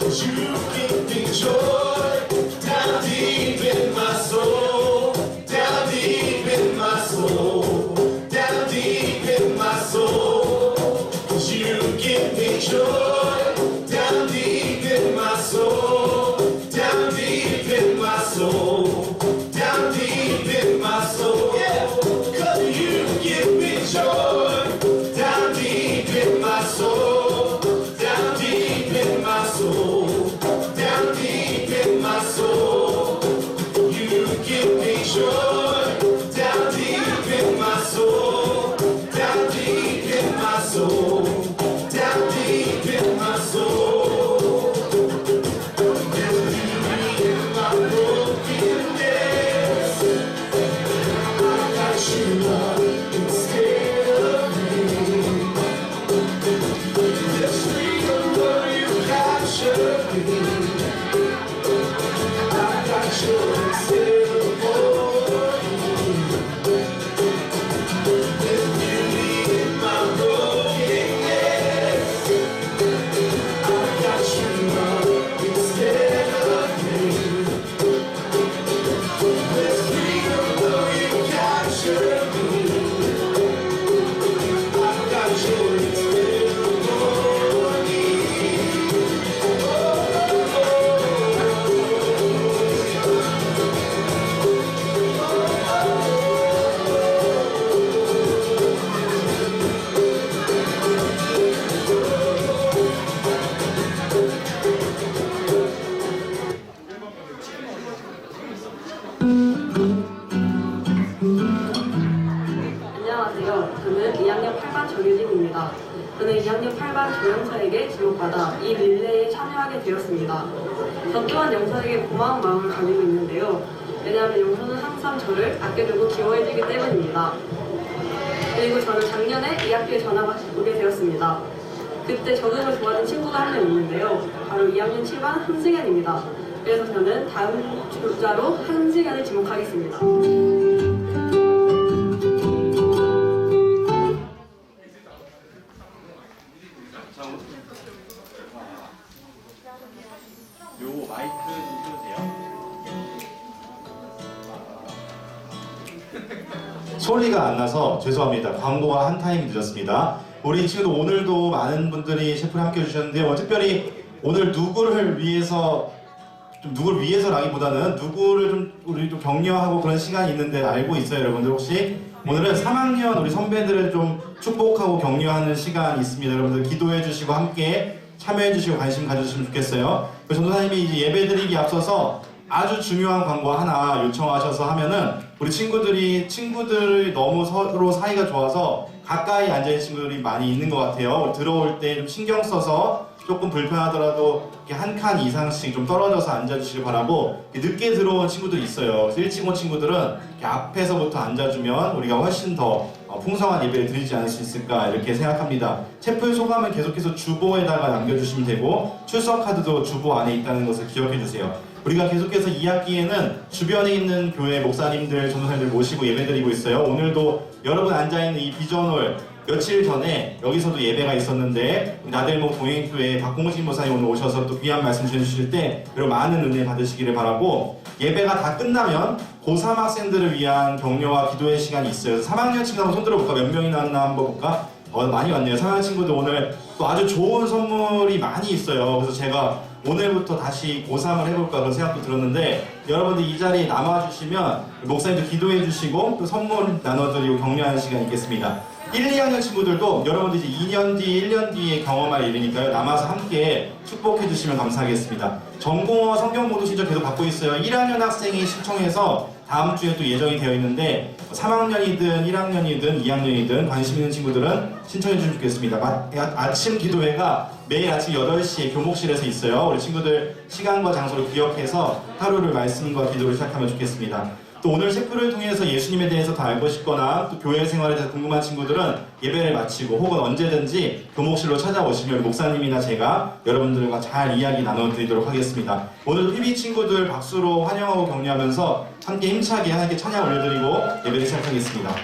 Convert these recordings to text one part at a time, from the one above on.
You give me joy down deep in my soul, down deep in my soul, down deep in my soul. You give me joy down deep in my soul, down deep in my soul, down deep in my soul. Yeah, 'cause you give me joy down deep in my soul, down deep in my soul, down deep in my soul. You give me joy down deep in my soul, down deep in my soul, down deep in my soul. Never leave me in my brokenness. I got you love instead of me. This freedom where you captured me. I got you instead of me. There's beauty in my brokenness. I got you love instead of me. There's freedom where you captured me. I got you instead of me. 안녕하세요. 저는 2학년 8반 조유진입니다. 저는 2학년 8반 조영서에게 지목받아 이 릴레이에 참여하게 되었습니다. 저 또한 영서에게 고마운 마음을 가지고 있는데요. 왜냐하면 영서는 항상 저를 아껴주고 기호해주기 때문입니다. 그리고 저는 작년에 이 학교에 전학을 오게 되었습니다. 그때 저등을 좋아하는 친구가 한 명 있는데요. 바로 2학년 7반 한승현입니다. 그래서 저는 다음 주자로 한승현을 지목하겠습니다. 요 마이크 좀 켜주세요. 소리가 안 나서 죄송합니다. 광고가 한 타임 늦었습니다. 우리 친구들 오늘도 많은 분들이 셰프를 함께 해주셨는데요. 특별히 오늘 누구를 위해서라기보다는 누구를 좀 우리 좀 격려하고 그런 시간이 있는데 알고 있어요, 여러분들? 혹시 오늘은 3학년 우리 선배들을 좀 축복하고 격려하는 시간이 있습니다. 여러분들 기도해 주시고 함께 참여해 주시고 관심 가져주시면 좋겠어요. 전도사님이 이제 예배드리기 앞서서 아주 중요한 광고 하나 요청하셔서 하면은 우리 친구들이 너무 서로 사이가 좋아서 가까이 앉아있는 친구들이 많이 있는 것 같아요. 들어올 때 좀 신경 써서 조금 불편하더라도 이렇게 한 칸 이상씩 좀 떨어져서 앉아주시길 바라고, 늦게 들어온 친구들이 있어요. 그래서 일찍 온 친구들은 이렇게 앞에서부터 앉아주면 우리가 훨씬 더 풍성한 예배를 드리지 않을 수 있을까 이렇게 생각합니다. 셰프의 소감은 계속해서 주보에다가 남겨주시면 되고 출석 카드도 주보 안에 있다는 것을 기억해 주세요. 우리가 계속해서 2학기에는 주변에 있는 교회 목사님들, 전도사님들 모시고 예배드리고 있어요. 오늘도 여러분 앉아있는 이 비전홀, 며칠 전에 여기서도 예배가 있었는데 나들목 동행교회 박공식 목사님 오늘 오셔서 또 귀한 말씀 전해주실 때 여러분 많은 은혜 받으시기를 바라고, 예배가 다 끝나면 고3 학생들을 위한 격려와 기도의 시간이 있어요. 3학년 친구 한번 손 들어볼까? 몇 명이 나왔나 한번 볼까? 많이 왔네요. 3학년 친구들 오늘 또 아주 좋은 선물이 많이 있어요. 그래서 제가 오늘부터 다시 고3을 해볼까 그런 생각도 들었는데, 여러분들 이 자리에 남아주시면 목사님도 기도해 주시고 또 선물 나눠드리고 격려하는 시간이 있겠습니다. 1, 2학년 친구들도 여러분들 이제 2년 뒤, 1년 뒤에 경험할 일이니까요. 남아서 함께 축복해 주시면 감사하겠습니다. 전공어 성경 모두 신청 계속 받고 있어요. 1학년 학생이 신청해서 다음 주에 또 예정이 되어 있는데 3학년이든 1학년이든 2학년이든 관심 있는 친구들은 신청해 주시면 좋겠습니다. 아침 기도회가 매일 아침 8시에 교목실에서 있어요. 우리 친구들 시간과 장소를 기억해서 하루를 말씀과 기도를 시작하면 좋겠습니다. 또 오늘 셰프를 통해서 예수님에 대해서 더 알고 싶거나 또 교회 생활에 대해서 궁금한 친구들은 예배를 마치고 혹은 언제든지 교목실로 찾아오시면 목사님이나 제가 여러분들과 잘 이야기 나눠드리도록 하겠습니다. 오늘도 PB 친구들 박수로 환영하고 격려하면서 함께 힘차게 하나님께 찬양 올려드리고 예배를 시작하겠습니다.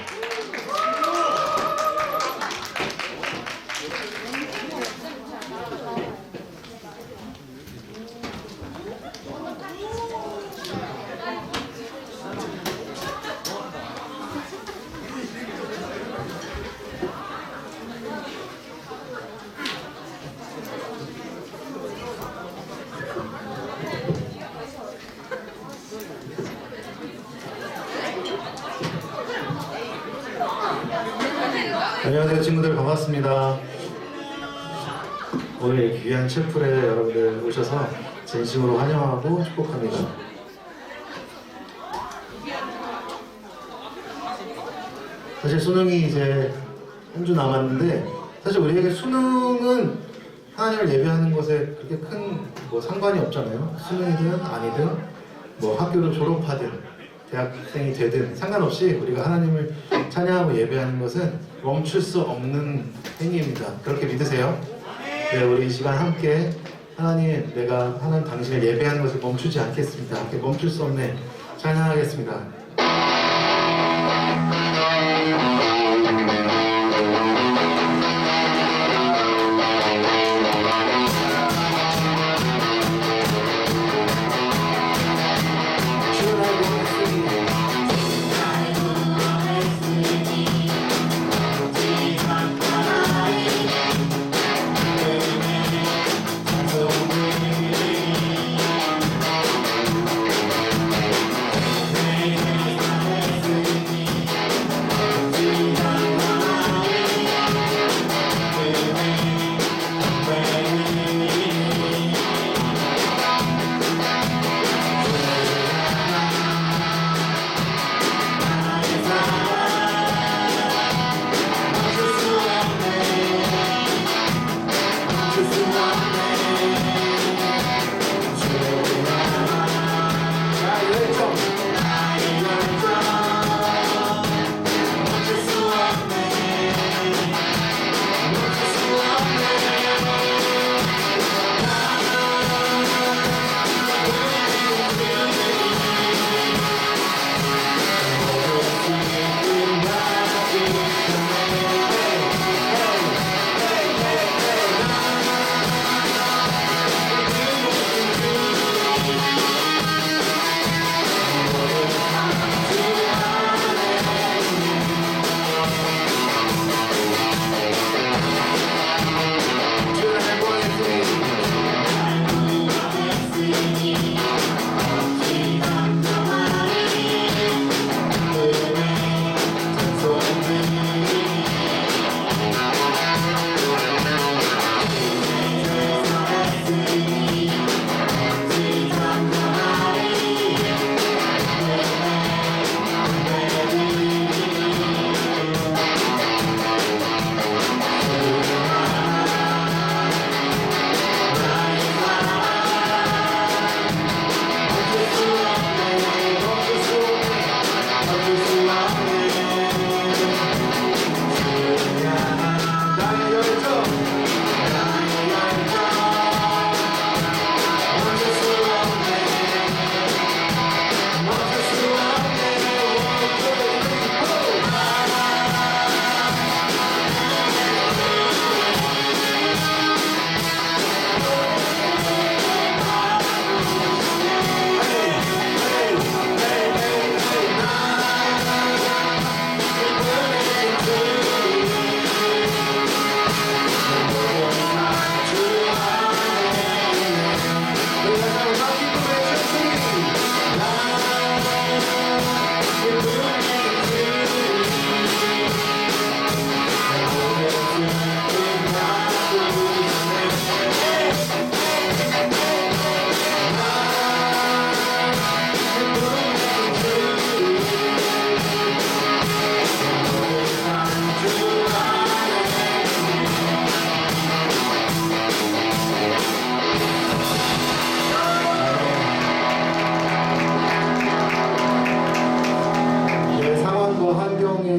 안녕하세요 친구들, 반갑습니다. 오늘 귀한 칠풀에 여러분들 오셔서 진심으로 환영하고 축복합니다. 사실 수능이 이제 한 주 남았는데, 사실 우리에게 수능은 하나님을 예배하는 것에 그렇게 큰 뭐 상관이 없잖아요. 수능이든 아니든 뭐 학교를 졸업하든 대학생이 되든 상관없이 우리가 하나님을 찬양하고 예배하는 것은 멈출 수 없는 행위입니다. 그렇게 믿으세요? 네, 우리 이 시간 함께 하나님, 내가 하나님 당신을 예배하는 것을 멈추지 않겠습니다. 함께 멈출 수 없네 찬양하겠습니다.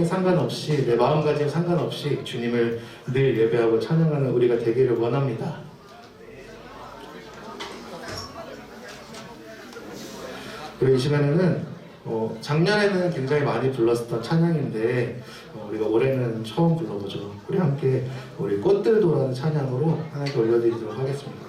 상관없이, 내 마음가짐 상관없이 주님을 늘 예배하고 찬양하는 우리가 되기를 원합니다. 그리고 이 시간에는 작년에는 굉장히 많이 불렀었던 찬양인데 우리가 올해는 처음 불러보죠. 우리 함께 우리 꽃들도라는 찬양으로 하나님께 올려드리도록 하겠습니다.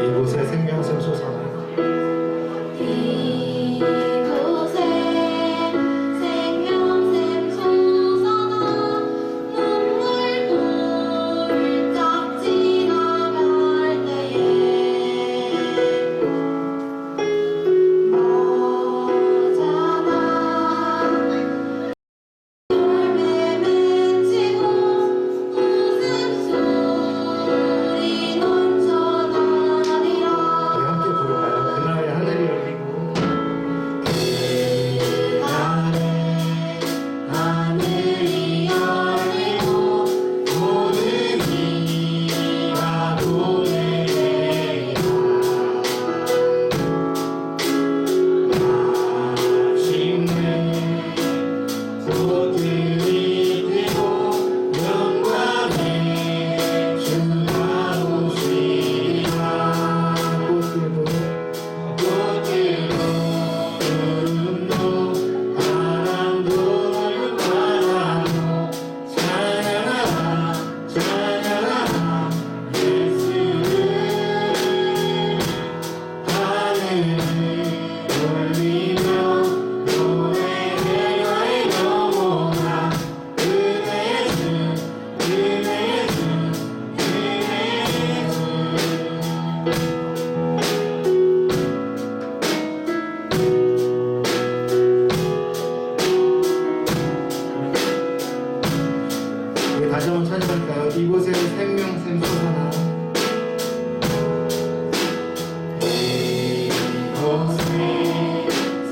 이곳에 생명샘 솟아나 눈물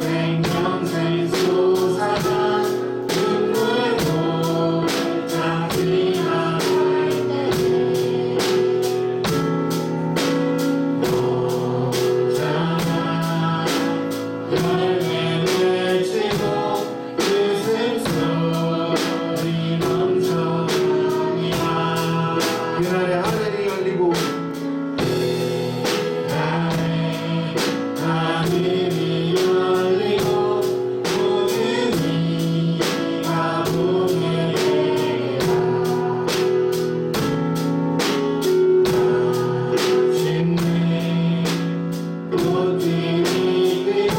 생명샘 솟아나 눈물로 자지나 너잖아 열매를 치고 웃음소리 넘쳐나니라 그날에 하늘이 열리고 하늘이 열리고 모든 이가 보게 되리라 마침내 꽃들이 피고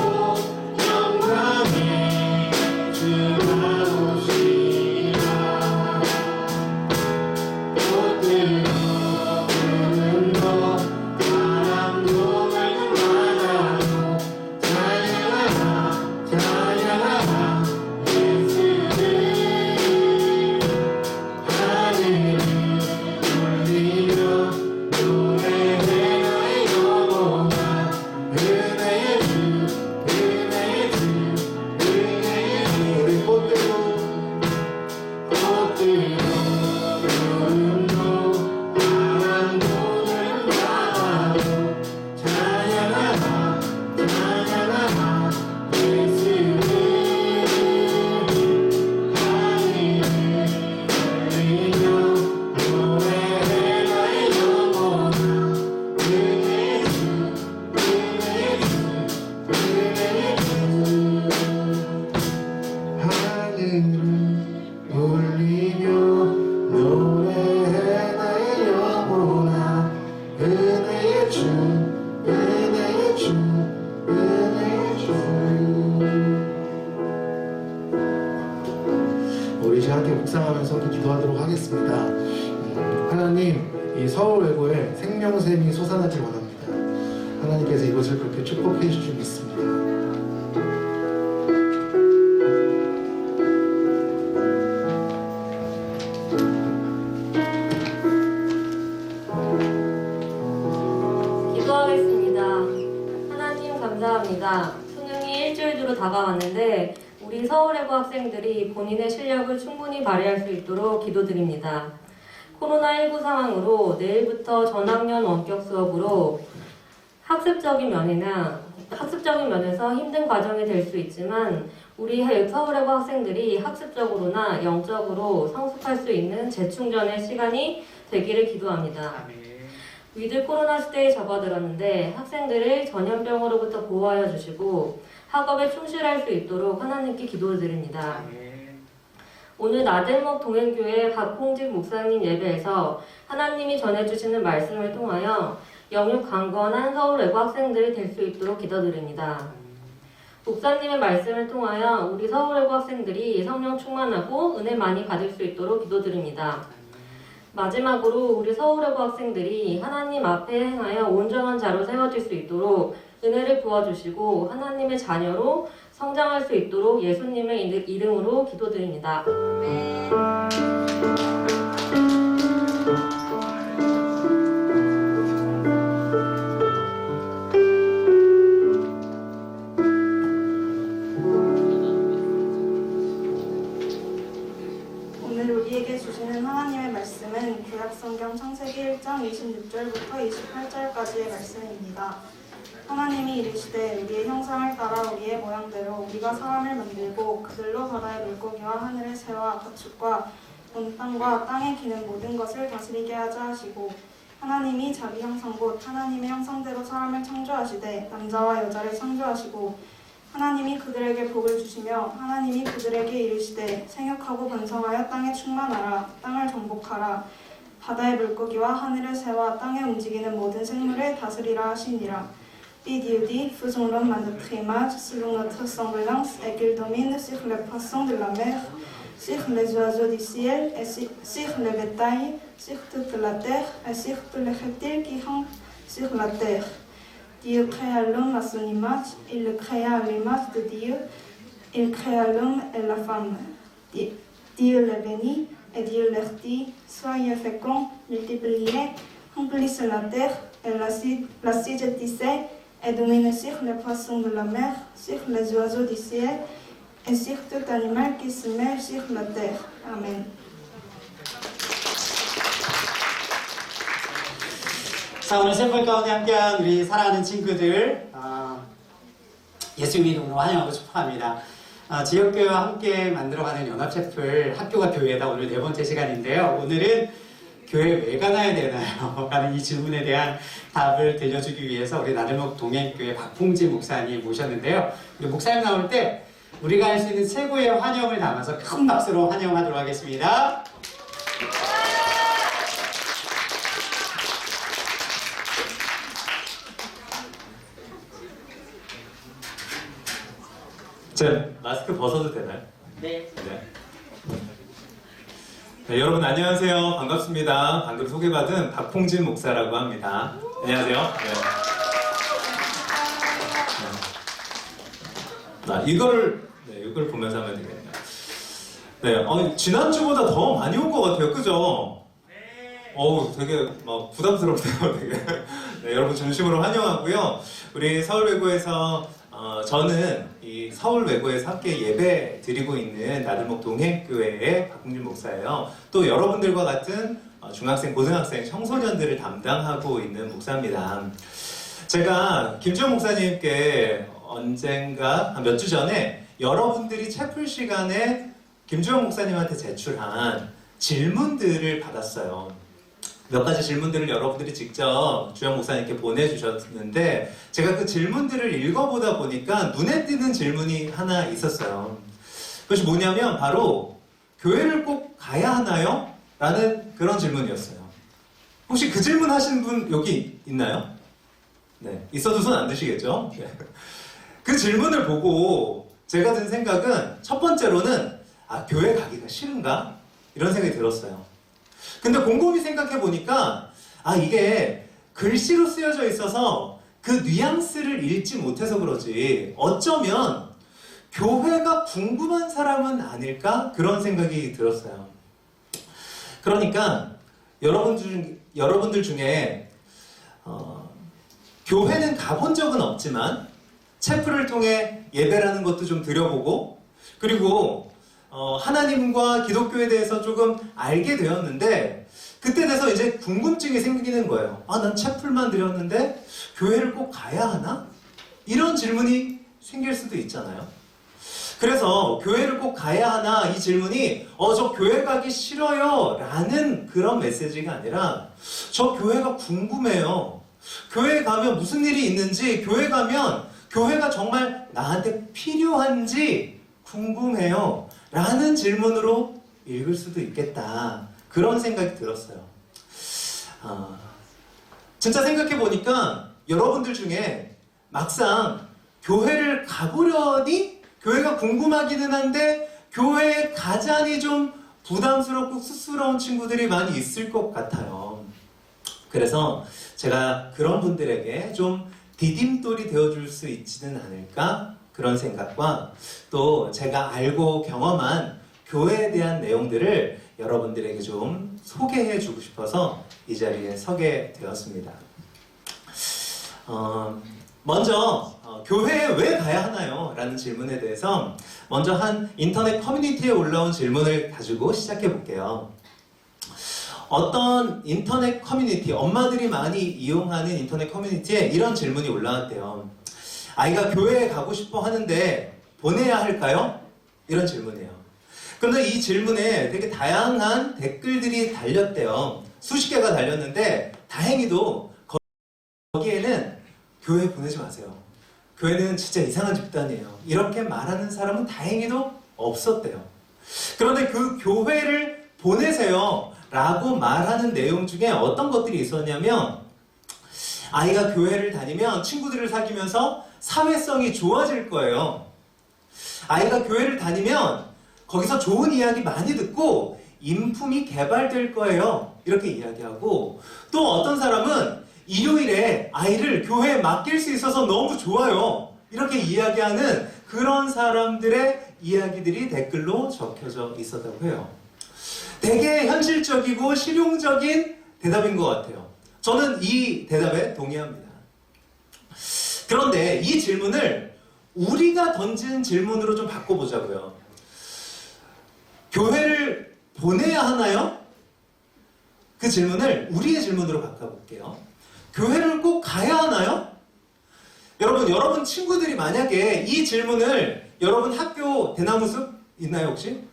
영광의 주가 오시리라 꽃들로 푸른 너 바람도 맑은 바다로 찬양하라 찬양하라 예수를 하늘을 울리며 노래해 너의 영혼아 은혜의 주 은혜의 주 은혜의 주 우리 꽃들로 구름도 바람도 맑은 바다로 찬양하라 찬양하라 예수를 하늘을 울리며 노래해 너의 영혼아 은혜의 주 은혜의 주 은혜의 주 하늘을 울리며 노래해 나의 영혼아 은혜의 주 은혜의 주 은혜의 주 우리 이제 함께 묵상하면서 기도하도록 하겠습니다. 하나님 이 서울 외고에 생명샘이 솟아나길 원합니다. 하나님께서 이것을 그렇게 축복해 주실 줄 믿습니다. 기도하겠습니다. 하나님 감사합니다. 수능이 일주일 뒤로 다가왔는데 우리 서울외고 학생들이 본인의 실력을 충분히 발휘할 수 있도록 기도드립니다. 코로나19 상황으로 내일부터 전학년 원격 수업으로 학습적인 면에서 힘든 과정이 될 수 있지만 우리 서울외고 학생들이 학습적으로나 영적으로 성숙할 수 있는 재충전의 시간이 되기를 기도합니다. 위드 코로나 시대에 접어들었는데 학생들을 전염병으로부터 보호하여 주시고 학업에 충실할 수 있도록 하나님께 기도드립니다. 오늘 나들목 동행교회 박홍직 목사님 예배에서 하나님이 전해주시는 말씀을 통하여 영육 강건한 서울 외고 학생들이 될 수 있도록 기도드립니다. 목사님의 말씀을 통하여 우리 서울 외고 학생들이 성령 충만하고 은혜 많이 받을 수 있도록 기도드립니다. 마지막으로 우리 서울 외고 학생들이 하나님 앞에 행하여 온전한 자로 세워질 수 있도록 은혜를 부어주시고 하나님의 자녀로 성장할 수 있도록 예수님의 이름으로 기도드립니다. 오늘 우리에게 주시는 하나님의 말씀은 구약성경 창세기 1장 26절부터 28절까지의 말씀입니다. 하나님이 이르시되 우리의 형상을 따라 우리의 모양대로 우리가 사람을 만들고 그들로 바다의 물고기와 하늘의 새와 가축과 온 땅과 땅에 기는 모든 것을 다스리게 하자 하시고 하나님이 자기 형상 곧 하나님의 형상대로 사람을 창조하시되 남자와 여자를 창조하시고 하나님이 그들에게 복을 주시며 하나님이 그들에게 이르시되 생육하고 번성하여 땅에 충만하라 땅을 정복하라 바다의 물고기와 하늘의 새와 땅에 움직이는 모든 생물을 다스리라 하시니라. Et Dieu dit, faisons l'homme à notre image, selon notre semblance, et qu'il domine sur les poissons de la mer, sur les oiseaux du ciel, et sur le bétail, sur toute la terre, et sur tous les reptiles qui rampent sur la terre. Dieu créa l'homme à son image, il le créa à l'image de Dieu, il créa l'homme et la femme. Dieu les bénit, et Dieu leur dit, soyez féconds, multipliez, remplissez la terre, et la saisissez, et domine sur les poissons de la mer, sur les oiseaux du ciel et sur tout animal qui se met sur la terre. Amen. 자, 오늘 샘플 가운데 함께한 우리 사랑하는 친구들 예수님 이름으로 환영하고 싶어합니다. 지역교회와 함께 만들어가는 연합셰플 학교가 교회다 오늘 네 번째 시간인데요. 오늘은 교회 왜 가나야 되나요? 라는 이 질문에 대한 답을 들려주기 위해서 우리 나들목 동행교회 박풍진 목사님 모셨는데요. 우리 목사님 나올 때 우리가 할 수 있는 최고의 환영을 담아서 큰 박수로 환영하도록 하겠습니다. 자, 마스크 벗어도 되나요? 네. 네, 여러분 안녕하세요. 반갑습니다. 방금 소개받은 박풍진 목사라고 합니다. 안녕하세요. 이걸 보면서 하면 되겠네요. 네, 지난주보다 더 많이 온 것 같아요. 그죠? 되게 막 부담스럽네요. 되게. 네, 여러분 중심으로 환영하고요. 우리 서울외고에서 저는 이 서울외고에서 함께 예배 드리고 있는 나들목 동행교회의 박풍진 목사예요. 또 여러분들과 같은 중학생, 고등학생, 청소년들을 담당하고 있는 목사입니다. 제가 김지영 목사님께 언젠가 한 몇 주 전에 여러분들이 채플 시간에 김지영 목사님한테 제출한 질문들을 받았어요. 몇 가지 질문들을 여러분들이 직접 주영 목사님께 보내주셨는데 제가 그 질문들을 읽어보다 보니까 눈에 띄는 질문이 하나 있었어요. 그것이 뭐냐면 바로 교회를 꼭 가야 하나요? 라는 그런 질문이었어요. 혹시 그 질문 하신 분 여기 있나요? 네, 있어도 손 안 드시겠죠? 네. 그 질문을 보고 제가 든 생각은 첫 번째로는 교회 가기가 싫은가? 이런 생각이 들었어요. 근데 곰곰이 생각해 보니까 이게 글씨로 쓰여져 있어서 그 뉘앙스를 읽지 못해서 그러지 어쩌면 교회가 궁금한 사람은 아닐까? 그런 생각이 들었어요. 그러니까 여러분들 중에 교회는 가본 적은 없지만 채플을 통해 예배라는 것도 좀 드려보고 그리고 하나님과 기독교에 대해서 조금 알게 되었는데 그때 돼서 이제 궁금증이 생기는 거예요. 난 채플만 드렸는데 교회를 꼭 가야 하나? 이런 질문이 생길 수도 있잖아요. 그래서 교회를 꼭 가야 하나? 이 질문이 저 교회 가기 싫어요 라는 그런 메시지가 아니라 저 교회가 궁금해요. 교회 가면 무슨 일이 있는지, 교회 가면 교회가 정말 나한테 필요한지 궁금해요 라는 질문으로 읽을 수도 있겠다. 그런 생각이 들었어요. 진짜 생각해보니까 여러분들 중에 막상 교회를 가보려니 교회가 궁금하기는 한데 교회에 가자니 좀 부담스럽고 쑥스러운 친구들이 많이 있을 것 같아요. 그래서 제가 그런 분들에게 좀 디딤돌이 되어줄 수 있지는 않을까? 그런 생각과 또 제가 알고 경험한 교회에 대한 내용들을 여러분들에게 좀 소개해 주고 싶어서 이 자리에 서게 되었습니다. 먼저 교회에 왜 가야 하나요? 라는 질문에 대해서 먼저 한 인터넷 커뮤니티에 올라온 질문을 가지고 시작해 볼게요. 어떤 인터넷 커뮤니티, 엄마들이 많이 이용하는 인터넷 커뮤니티에 이런 질문이 올라왔대요. 아이가 교회에 가고 싶어 하는데 보내야 할까요? 이런 질문이에요. 그런데 이 질문에 되게 다양한 댓글들이 달렸대요. 수십 개가 달렸는데 다행히도 거기에는 교회 보내지 마세요. 교회는 진짜 이상한 집단이에요. 이렇게 말하는 사람은 다행히도 없었대요. 그런데 그 교회를 보내세요 라고 말하는 내용 중에 어떤 것들이 있었냐면 아이가 교회를 다니면 친구들을 사귀면서 사회성이 좋아질 거예요. 아이가 교회를 다니면 거기서 좋은 이야기 많이 듣고 인품이 개발될 거예요. 이렇게 이야기하고 또 어떤 사람은 일요일에 아이를 교회에 맡길 수 있어서 너무 좋아요. 이렇게 이야기하는 그런 사람들의 이야기들이 댓글로 적혀져 있었다고 해요. 되게 현실적이고 실용적인 대답인 것 같아요. 저는 이 대답에 동의합니다. 그런데 이 질문을 우리가 던진 질문으로 좀 바꿔보자고요. 교회를 보내야 하나요? 그 질문을 우리의 질문으로 바꿔볼게요. 교회를 꼭 가야 하나요? 여러분 친구들이 만약에 이 질문을 여러분 학교 대나무숲 있나요 혹시?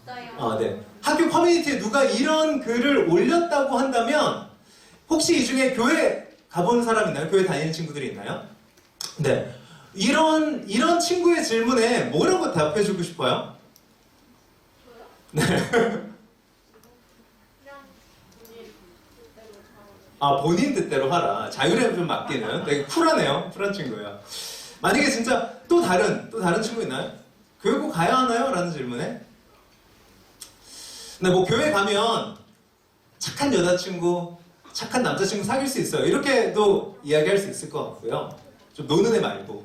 없어요. 네. 학교 커뮤니티에 누가 이런 글을 올렸다고 한다면 혹시 이 중에 교회 가본 사람 있나요? 교회 다니는 친구들이 있나요? 네. 이런 친구의 질문에 뭐라고 답해주고 싶어요? 네. 본인 뜻대로 하라. 자율에 좀 맡기는. 되게 쿨하네요. 쿨한 친구예요. 만약에 진짜 또 다른 친구 있나요? 교회 꼭 가야 하나요? 라는 질문에. 근데 뭐 교회 가면 착한 여자친구, 착한 남자친구 사귈 수 있어요. 이렇게도 이야기할 수 있을 것 같고요. 좀 노는 애 말고.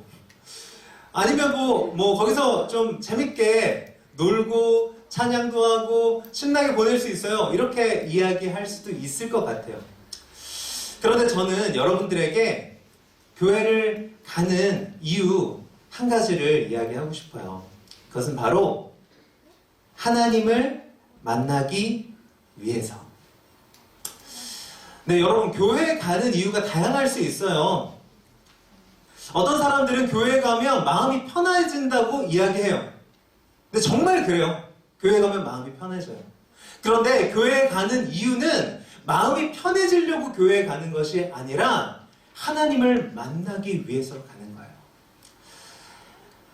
아니면 뭐 거기서 좀 재밌게 놀고 찬양도 하고 신나게 보낼 수 있어요. 이렇게 이야기할 수도 있을 것 같아요. 그런데 저는 여러분들에게 교회를 가는 이유 한 가지를 이야기하고 싶어요. 그것은 바로 하나님을 만나기 위해서. 네, 여러분 교회에 가는 이유가 다양할 수 있어요. 어떤 사람들은 교회에 가면 마음이 편해진다고 이야기해요. 근데 정말 그래요. 교회에 가면 마음이 편해져요. 그런데 교회에 가는 이유는 마음이 편해지려고 교회에 가는 것이 아니라 하나님을 만나기 위해서 가는 거예요.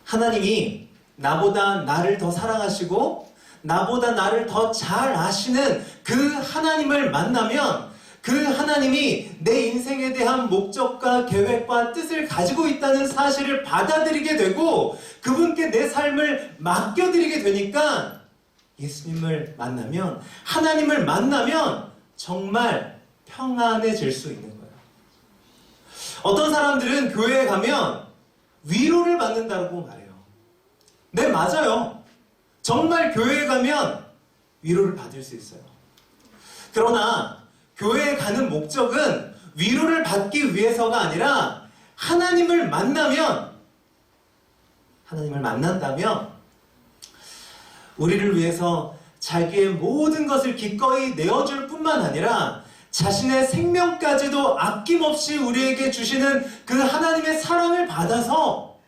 하나님이 나보다 나를 더 사랑하시고 나보다 나를 더 잘 아시는 그 하나님을 만나면 그 하나님이 내 인생에 대한 목적과 계획과 뜻을 가지고 있다는 사실을 받아들이게 되고 그분께 내 삶을 맡겨드리게 되니까 예수님을 만나면, 하나님을 만나면 정말 평안해질 수 있는 거예요. 어떤 사람들은 교회에 가면 위로를 받는다고 말해요. 네, 맞아요. 정말 교회에 가면 위로를 받을 수 있어요. 그러나 교회에 가는 목적은 위로를 받기 위해서가 아니라 하나님을 만난다면 우리를 위해서 자기의 모든 것을 기꺼이 내어줄 뿐만 아니라 자신의 생명까지도 아낌없이 우리에게 주시는 그 하나님의 사랑을 받아서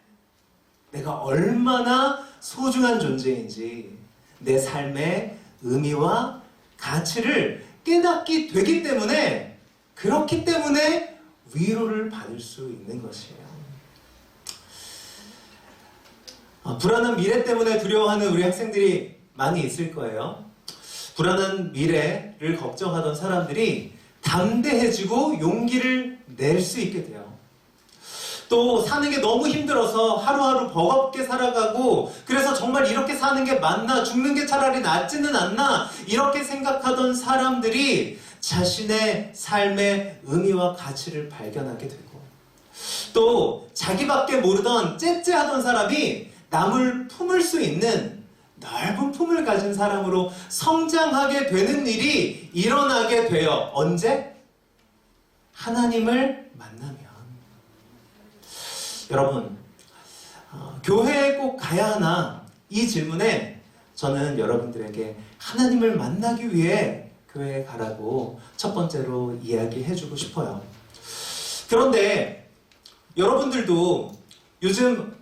내가 얼마나 소중한 존재인지 내 삶의 의미와 가치를 깨닫게 되기 때문에, 그렇기 때문에 위로를 받을 수 있는 것이에요. 불안한 미래 때문에 두려워하는 우리 학생들이 많이 있을 거예요. 불안한 미래를 걱정하던 사람들이 담대해지고 용기를 낼 수 있게 돼요. 또 사는 게 너무 힘들어서 하루하루 버겁게 살아가고 그래서 정말 이렇게 사는 게 맞나, 죽는 게 차라리 낫지는 않나 이렇게 생각하던 사람들이 자신의 삶의 의미와 가치를 발견하게 되고, 또 자기밖에 모르던 째째하던 사람이 남을 품을 수 있는 넓은 품을 가진 사람으로 성장하게 되는 일이 일어나게 돼요. 언제? 하나님을 만나면. 여러분, 교회에 꼭 가야 하나? 이 질문에 저는 여러분들에게 하나님을 만나기 위해 교회에 가라고 첫 번째로 이야기해주고 싶어요. 그런데 여러분들도 요즘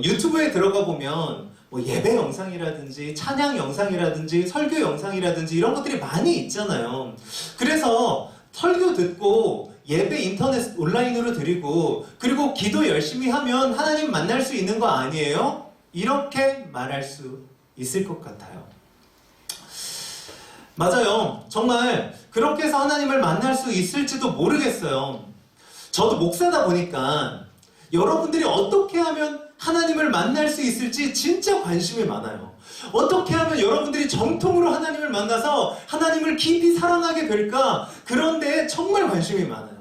유튜브에 들어가 보면 뭐 예배 영상이라든지 찬양 영상이라든지 설교 영상이라든지 이런 것들이 많이 있잖아요. 그래서 설교 듣고 예배 인터넷 온라인으로 드리고 그리고 기도 열심히 하면 하나님 만날 수 있는 거 아니에요? 이렇게 말할 수 있을 것 같아요. 맞아요. 정말 그렇게 해서 하나님을 만날 수 있을지도 모르겠어요. 저도 목사다 보니까 여러분들이 어떻게 하면 하나님을 만날 수 있을지 진짜 관심이 많아요. 어떻게 하면 여러분들이 정통으로 하나님을 만나서 하나님을 깊이 사랑하게 될까? 그런데 정말 관심이 많아요.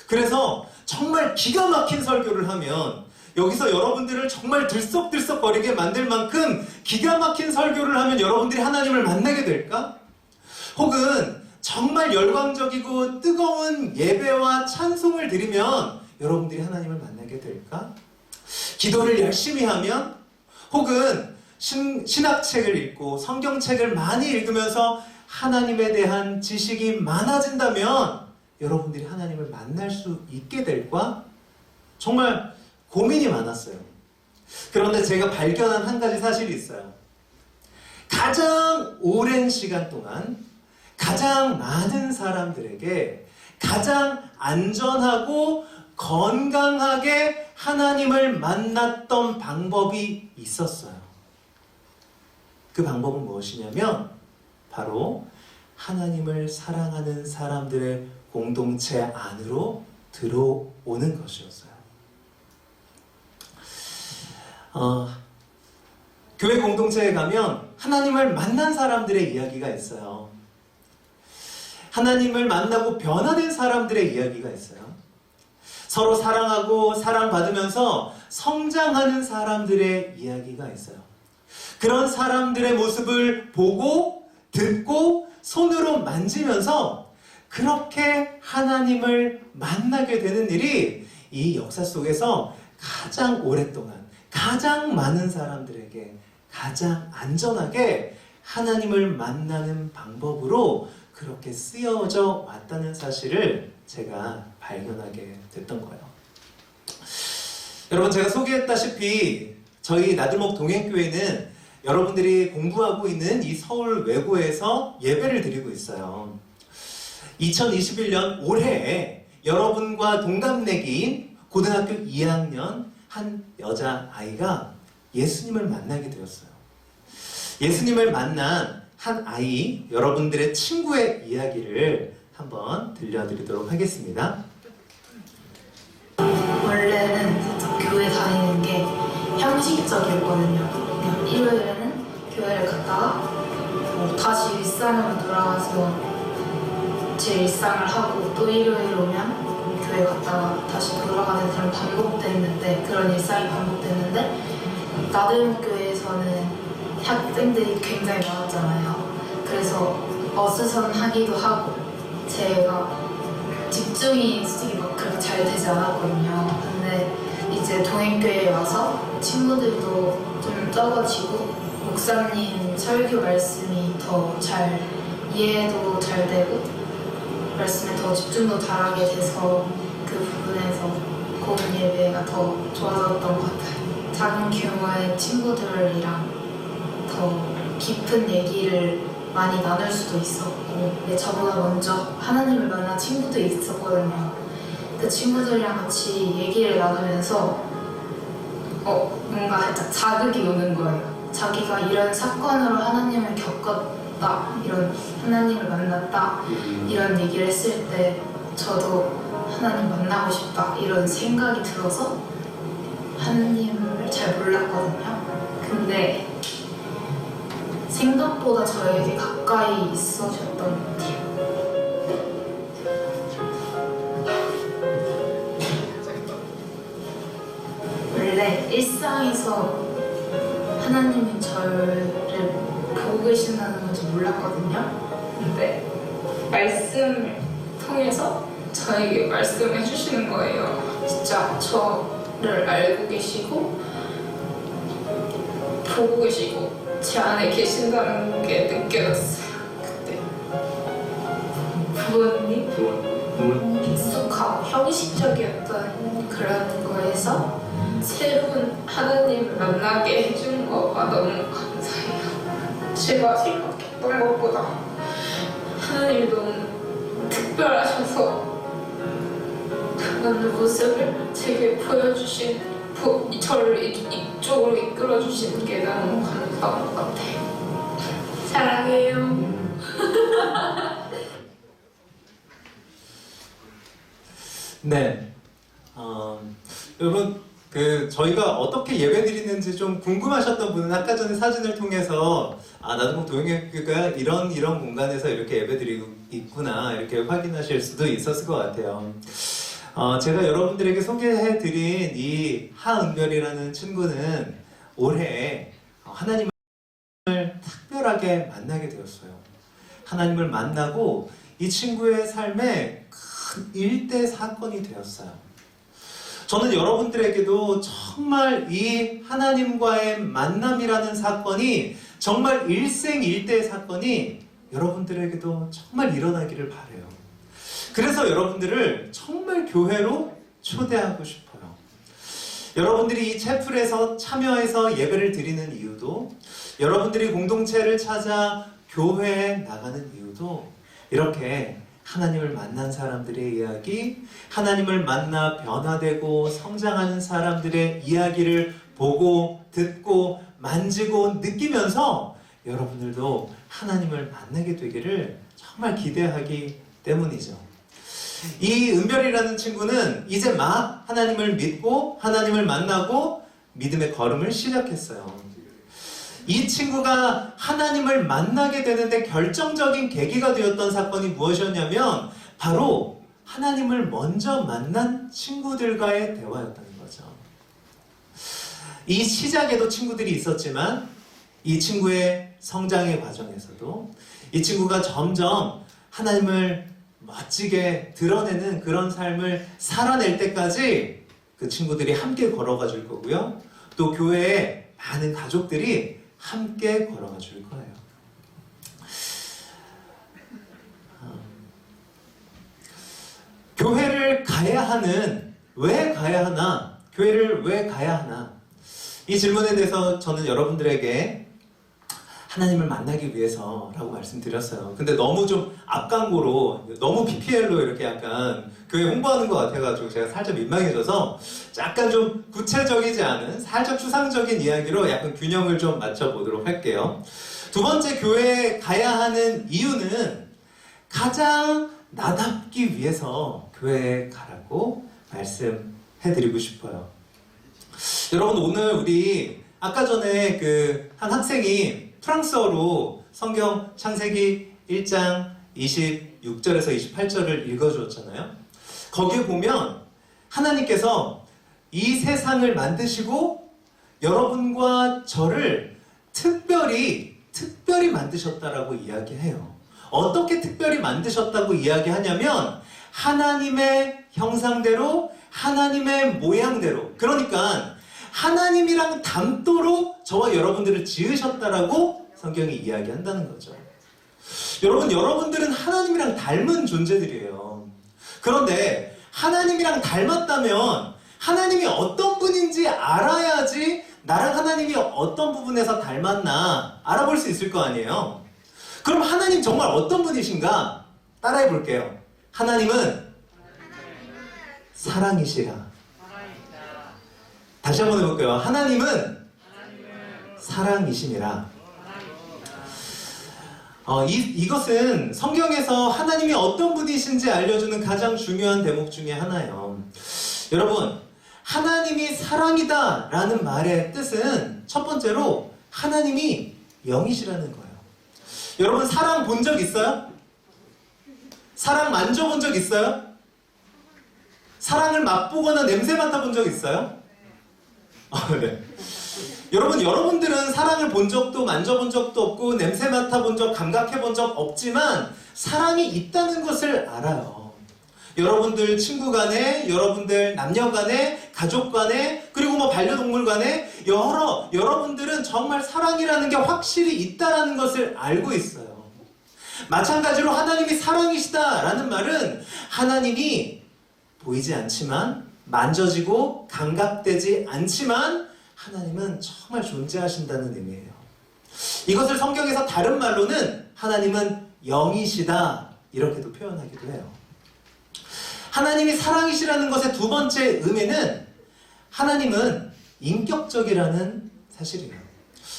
그래서 정말 기가 막힌 설교를 하면 여기서 여러분들을 정말 들썩들썩거리게 만들 만큼 기가 막힌 설교를 하면 여러분들이 하나님을 만나게 될까? 혹은 정말 열광적이고 뜨거운 예배와 찬송을 드리면 여러분들이 하나님을 만나게 될까? 기도를 열심히 하면, 혹은 신학책을 읽고 성경책을 많이 읽으면서 하나님에 대한 지식이 많아진다면 여러분들이 하나님을 만날 수 있게 될까? 정말 고민이 많았어요. 그런데 제가 발견한 한 가지 사실이 있어요. 가장 오랜 시간 동안 가장 많은 사람들에게 가장 안전하고 건강하게 하나님을 만났던 방법이 있었어요. 그 방법은 무엇이냐면 바로 하나님을 사랑하는 사람들의 공동체 안으로 들어오는 것이었어요. 교회 공동체에 가면 하나님을 만난 사람들의 이야기가 있어요. 하나님을 만나고 변화된 사람들의 이야기가 있어요. 서로 사랑하고 사랑받으면서 성장하는 사람들의 이야기가 있어요. 그런 사람들의 모습을 보고 듣고 손으로 만지면서 그렇게 하나님을 만나게 되는 일이 이 역사 속에서 가장 오랫동안 가장 많은 사람들에게 가장 안전하게 하나님을 만나는 방법으로 그렇게 쓰여져 왔다는 사실을 제가 발견하게 됐던 거예요. 여러분, 제가 소개했다시피 저희 나들목 동행교회는 여러분들이 공부하고 있는 이 서울 외고에서 예배를 드리고 있어요. 2021년 올해에 여러분과 동갑내기인 고등학교 2학년 한 여자아이가 예수님을 만나게 되었어요. 예수님을 만난 한 아이, 여러분들의 친구의 이야기를 한번 들려드리도록 하겠습니다. 원래는 교회 다니는 게 형식적이었거든요. 그냥 일요일에는 교회를 갔다가 다시 일상으로 돌아와서 제 일상을 하고 또 일요일 오면 교회 갔다가 다시 돌아가는 그런 반복됐는데, 그런 일상이 반복됐는데, 나들목교회에서는 학생들이 굉장히 많았잖아요. 그래서 어수선하기도 하고 제가 집중이 솔직히 막 그렇게 잘 되지 않았거든요. 근데 이제 동행교회에 와서 친구들도 좀 적어지고 목사님 설교 말씀이 더 잘 이해도 잘 되고 말씀에 더 집중도 잘하게 돼서 그 부분에서 고은 예배가 더 좋아졌던 것 같아요. 작은 규모의 친구들이랑 더 깊은 얘기를 많이 나눌 수도 있었고, 저보다 먼저 하나님을 만난 친구도 있었거든요. 그 친구들이랑 같이 얘기를 나누면서 뭔가 살짝 자극이 오는 거예요. 자기가 이런 사건으로 하나님을 겪었다, 이런 하나님을 만났다, 이런 얘기를 했을 때 저도 하나님 만나고 싶다, 이런 생각이 들어서 하나님을 잘 몰랐거든요. 근데 생각보다 저에게 가까이 있어졌던 것 같아요. 원래 일상에서 하나님이 저를 보고 계신다는 건지 몰랐거든요. 근데 말씀을 통해서 저에게 말씀해 주시는 거예요. 진짜 저를 알고 계시고 보고 계시고 제 안에 계신다는 게 느껴졌어요. 그때 부모님 익숙하고 형식적이었던 그런 거에서 새로운 하나님을 만나게 해준 거가 너무 감사해요. 제가 생각했던 것보다 하나님이 너무 특별하셔서 그런 모습을 제게 보여주신, 저를 이쪽으로 이끌어주시는 게 너무 감사한 것 같아요. 사랑해요. 네, 여러분, 저희가 어떻게 예배 드리는지 좀 궁금하셨던 분은 아까 전에 사진을 통해서 나들목 동행교회가 이런 공간에서 이렇게 예배 드리고 있구나, 이렇게 확인하실 수도 있었을 것 같아요. 제가 여러분들에게 소개해드린 이 하은별이라는 친구는 올해 하나님을 특별하게 만나게 되었어요. 하나님을 만나고 이 친구의 삶에 큰 일대 사건이 되었어요. 저는 여러분들에게도 정말 이 하나님과의 만남이라는 사건이 정말 일생일대의 사건이 여러분들에게도 정말 일어나기를 바라요. 그래서 여러분들을 정말 교회로 초대하고 싶어요. 여러분들이 이 채플에서 참여해서 예배를 드리는 이유도, 여러분들이 공동체를 찾아 교회에 나가는 이유도 이렇게 하나님을 만난 사람들의 이야기, 하나님을 만나 변화되고 성장하는 사람들의 이야기를 보고 듣고 만지고 느끼면서 여러분들도 하나님을 만나게 되기를 정말 기대하기 때문이죠. 이 은별이라는 친구는 이제 막 하나님을 믿고 하나님을 만나고 믿음의 걸음을 시작했어요. 이 친구가 하나님을 만나게 되는데 결정적인 계기가 되었던 사건이 무엇이었냐면 바로 하나님을 먼저 만난 친구들과의 대화였다는 거죠. 이 시작에도 친구들이 있었지만 이 친구의 성장의 과정에서도 이 친구가 점점 하나님을 멋지게 드러내는 그런 삶을 살아낼 때까지 그 친구들이 함께 걸어가 줄 거고요. 또 교회에 많은 가족들이 함께 걸어가 줄 거예요. 교회를 가야 하는, 왜 가야 하나? 교회를 왜 가야 하나? 이 질문에 대해서 저는 여러분들에게 하나님을 만나기 위해서라고 말씀드렸어요. 근데 너무 좀 앞광고로, 너무 PPL로 이렇게 약간 교회 홍보하는 것 같아가지고 제가 살짝 민망해져서 약간 좀 구체적이지 않은 살짝 추상적인 이야기로 약간 균형을 좀 맞춰보도록 할게요. 두 번째, 교회에 가야 하는 이유는 가장 나답기 위해서 교회에 가라고 말씀해드리고 싶어요. 여러분, 오늘 우리 아까 전에 그 한 학생이 프랑스어로 성경 창세기 1장 26절에서 28절을 읽어주었잖아요. 거기에 보면 하나님께서 이 세상을 만드시고 여러분과 저를 특별히 만드셨다라고 이야기해요. 어떻게 특별히 만드셨다고 이야기하냐면 하나님의 형상대로, 하나님의 모양대로, 그러니까 하나님이랑 닮도록 저와 여러분들을 지으셨다라고 성경이 이야기한다는 거죠. 여러분들은 하나님이랑 닮은 존재들이에요. 그런데 하나님이랑 닮았다면 하나님이 어떤 분인지 알아야지 나랑 하나님이 어떤 부분에서 닮았나 알아볼 수 있을 거 아니에요. 그럼 하나님 정말 어떤 분이신가? 따라해 볼게요. 하나님은 사랑이시라. 다시 한번 해볼게요. 하나님은 사랑이시니라. 이것은 성경에서 하나님이 어떤 분이신지 알려주는 가장 중요한 대목 중에 하나예요. 여러분, 하나님이 사랑이다 라는 말의 뜻은 첫 번째로 하나님이 영이시라는 거예요. 여러분, 사랑 본 적 있어요? 사랑 만져본 적 있어요? 사랑을 맛보거나 냄새 맡아본 적 있어요? 네. 여러분들은 사랑을 본 적도 만져본 적도 없고 냄새 맡아본 적, 감각해본 적 없지만 사랑이 있다는 것을 알아요. 여러분들 친구 간에, 여러분들 남녀 간에, 가족 간에, 그리고 뭐 반려동물 간에 여러분들은 정말 사랑이라는 게 확실히 있다라는 것을 알고 있어요. 마찬가지로 하나님이 사랑이시다라는 말은 하나님이 보이지 않지만, 만져지고 감각되지 않지만 하나님은 정말 존재하신다는 의미예요. 이것을 성경에서 다른 말로는 하나님은 영이시다 이렇게도 표현하기도 해요. 하나님이 사랑이시라는 것의 두 번째 의미는 하나님은 인격적이라는 사실이에요.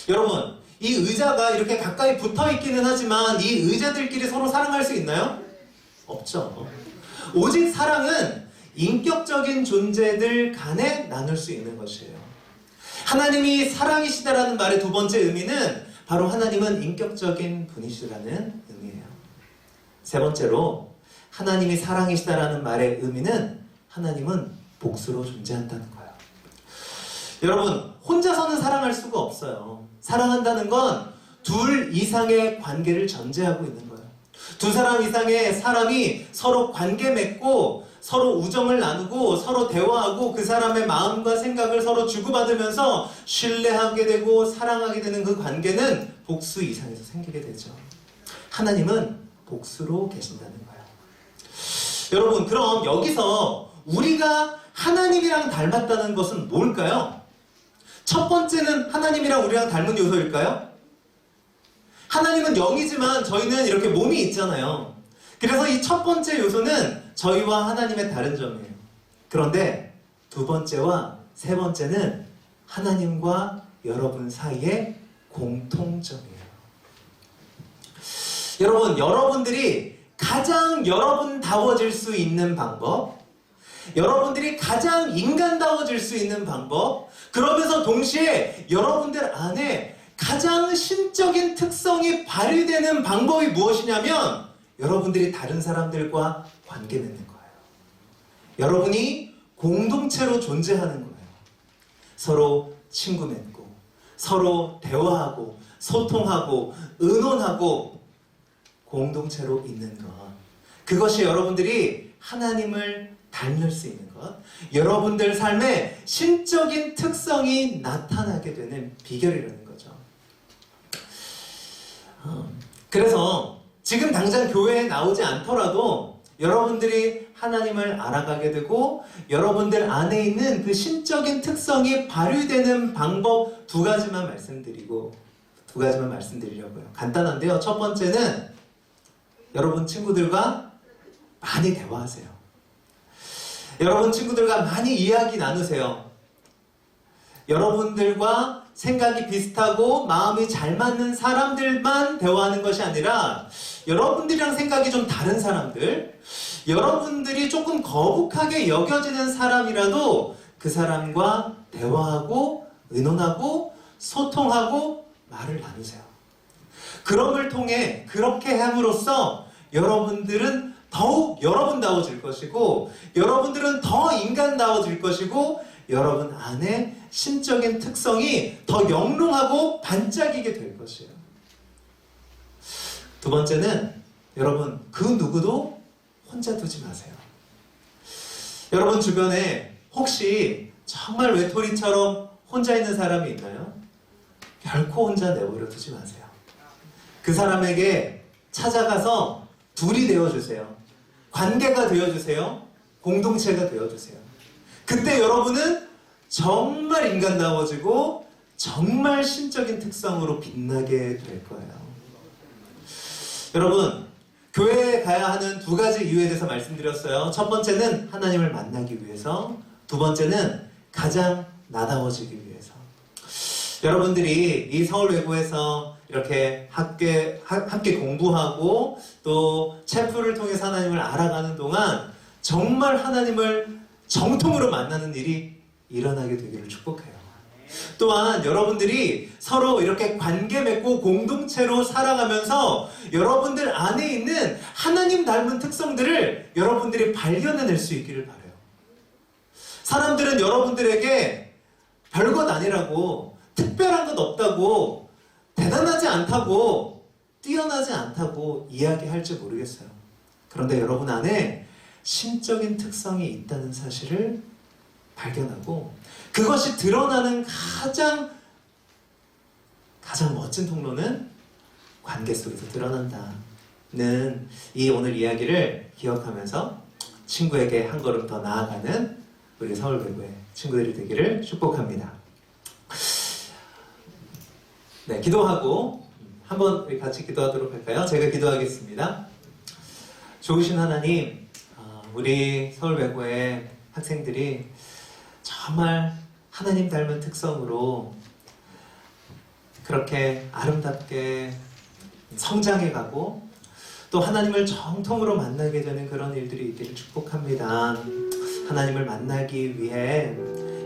여러분, 이 의자가 이렇게 가까이 붙어 있기는 하지만 이 의자들끼리 서로 사랑할 수 있나요? 없죠. 오직 사랑은 인격적인 존재들 간에 나눌 수 있는 것이에요. 하나님이 사랑이시다라는 말의 두 번째 의미는 바로 하나님은 인격적인 분이시라는 의미예요. 세 번째로 하나님이 사랑이시다라는 말의 의미는 하나님은 복수로 존재한다는 거예요. 여러분, 혼자서는 사랑할 수가 없어요. 사랑한다는 건 둘 이상의 관계를 전제하고 있는 거예요. 두 사람 이상의 사람이 서로 관계 맺고 서로 우정을 나누고 서로 대화하고 그 사람의 마음과 생각을 서로 주고받으면서 신뢰하게 되고 사랑하게 되는 그 관계는 복수 이상에서 생기게 되죠. 하나님은 복수로 계신다는 거예요. 여러분, 그럼 여기서 우리가 하나님이랑 닮았다는 것은 뭘까요? 첫 번째는 하나님이랑 우리랑 닮은 요소일까요? 하나님은 영이지만 저희는 이렇게 몸이 있잖아요. 그래서 이 첫 번째 요소는 저희와 하나님의 다른 점이에요. 그런데 두 번째와 세 번째는 하나님과 여러분 사이의 공통점이에요. 여러분, 여러분들이 가장 여러분다워질 수 있는 방법, 여러분들이 가장 인간다워질 수 있는 방법, 그러면서 동시에 여러분들 안에 가장 신적인 특성이 발휘되는 방법이 무엇이냐면 여러분들이 다른 사람들과 관계 맺는 거예요. 여러분이 공동체로 존재하는 거예요. 서로 친구 맺고, 서로 대화하고, 소통하고, 의논하고, 공동체로 있는 것. 그것이 여러분들이 하나님을 닮을 수 있는 것. 여러분들 삶에 신적인 특성이 나타나게 되는 비결이라는 거죠. 그래서 지금 당장 교회에 나오지 않더라도 여러분들이 하나님을 알아가게 되고 여러분들 안에 있는 그 신적인 특성이 발휘되는 방법 두 가지만 말씀드리려고요. 간단한데요. 첫 번째는 여러분 친구들과 많이 대화하세요. 여러분 친구들과 많이 이야기 나누세요. 여러분들과 생각이 비슷하고 마음이 잘 맞는 사람들만 대화하는 것이 아니라 여러분들이랑 생각이 좀 다른 사람들, 여러분들이 조금 거북하게 여겨지는 사람이라도 그 사람과 대화하고 의논하고 소통하고 말을 나누세요. 그럼을 통해 그렇게 함으로써 여러분들은 더욱 여러분다워질 것이고 여러분들은 더 인간다워질 것이고 여러분 안에 신적인 특성이 더 영롱하고 반짝이게 될 것이에요. 두 번째는 여러분 그 누구도 혼자 두지 마세요. 여러분 주변에 혹시 정말 외톨이처럼 혼자 있는 사람이 있나요? 결코 혼자 내버려 두지 마세요. 그 사람에게 찾아가서 둘이 되어주세요. 관계가 되어주세요. 공동체가 되어주세요. 그때 여러분은 정말 인간다워지고 정말 신적인 특성으로 빛나게 될 거예요. 여러분, 교회에 가야 하는 두 가지 이유에 대해서 말씀드렸어요. 첫 번째는 하나님을 만나기 위해서, 두 번째는 가장 나다워지기 위해서. 여러분들이 이 서울외고에서 이렇게 함께 공부하고 또 체프를 통해서 하나님을 알아가는 동안 정말 하나님을 정통으로 만나는 일이 일어나게 되기를 축복해요. 또한 여러분들이 서로 이렇게 관계 맺고 공동체로 살아가면서 여러분들 안에 있는 하나님 닮은 특성들을 여러분들이 발견해낼 수 있기를 바라요. 사람들은 여러분들에게 별것 아니라고, 특별한 것 없다고, 대단하지 않다고, 뛰어나지 않다고 이야기할지 모르겠어요. 그런데 여러분 안에 신적인 특성이 있다는 사실을 발견하고 그것이 드러나는 가장 멋진 통로는 관계 속에서 드러난다는 이 오늘 이야기를 기억하면서 친구에게 한 걸음 더 나아가는 우리 서울외고의 친구들이 되기를 축복합니다. 네, 기도하고 한번 우리 같이 기도하도록 할까요? 제가 기도하겠습니다. 좋으신 하나님, 우리 서울외고의 학생들이 정말 하나님 닮은 특성으로 그렇게 아름답게 성장해가고 또 하나님을 정통으로 만나게 되는 그런 일들이 있기를 축복합니다. 하나님을 만나기 위해